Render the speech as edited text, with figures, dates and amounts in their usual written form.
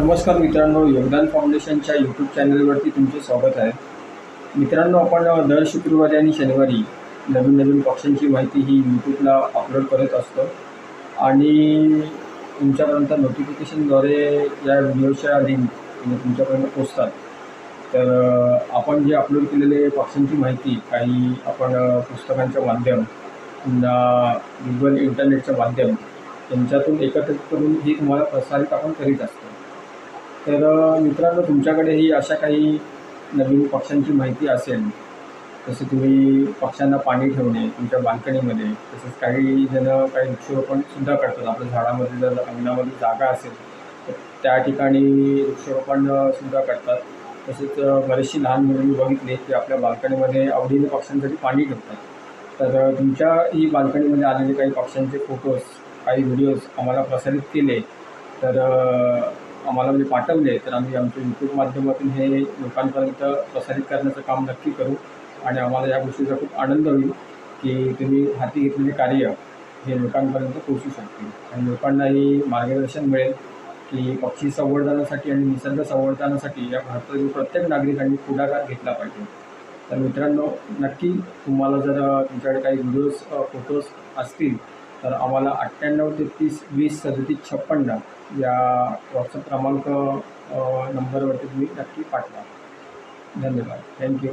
नमस्कार मित्रांनो, योगदान फाउंडेशनच्या यूट्यूब चॅनलवरती तुमचे स्वागत आहे. मित्रांनो, आपण दर शुक्रवारी आणि शनिवारी नवीन नवीन पक्ष्यांची माहिती ही यूट्यूबला अपलोड करत असतो आणि तुमच्यापर्यंत नोटिफिकेशनद्वारे या व्हिडिओच्या लिंक तुमच्यापर्यंत पोचतात. तर आपण जे अपलोड केलेले पक्ष्यांची माहिती काही आपण पुस्तकांच्या माध्यम पुन्हा गुगल इंटरनेटच्या माध्यम यांच्यातून एकत्रित करून ही तुम्हाला प्रसारित आपण करीत असतो. तर मित्रांनो, तुमच्याकडेही अशा काही नवीन पक्ष्यांची माहिती असेल, जसं तुम्ही पक्ष्यांना पाणी ठेवणे तुमच्या बाल्कनीमध्ये, तसंच काही जण काही वृक्षारोपणसुद्धा करतात. आपल्या झाडामध्ये जर अंगणामध्ये जागा असेल तर त्या ठिकाणी वृक्षारोपणसुद्धा करतात. तसेच बरेचशी लहान मुलं मी बघितले की आपल्या बाल्कनीमध्ये आवडीने पक्ष्यांसाठी पाणी ठेवतात. तर तुमच्याही बाल्कनीमध्ये आलेले काही पक्ष्यांचे फोटोज, काही व्हिडिओज आम्हाला प्रसारित केले तर आम्हाला म्हणजे पाठवले तर आम्ही आमच्या यूट्यूब माध्यमातून हे लोकांपर्यंत प्रसारित करण्याचं काम नक्की करू. आणि आम्हाला या गोष्टीचा खूप आनंद होईल की तुम्ही हाती घेतलेले कार्य हे लोकांपर्यंत पोहोचू शकतील आणि लोकांनाही मार्गदर्शन मिळेल की पक्षी संवर्धनासाठी आणि निसर्ग संवर्धनासाठी या भारतातील प्रत्येक नागरिकांनी पुढाकार घेतला पाहिजे. तर मित्रांनो, नक्की तुम्हाला जर तुमच्याकडे काही व्हिडिओज फोटोज असतील तर आम्हाला 98 33 20 37 56 या व्हॉट्सअप क्रमांक नंबरवरती तुम्ही नक्की पाठवा. धन्यवाद. थँक्यू.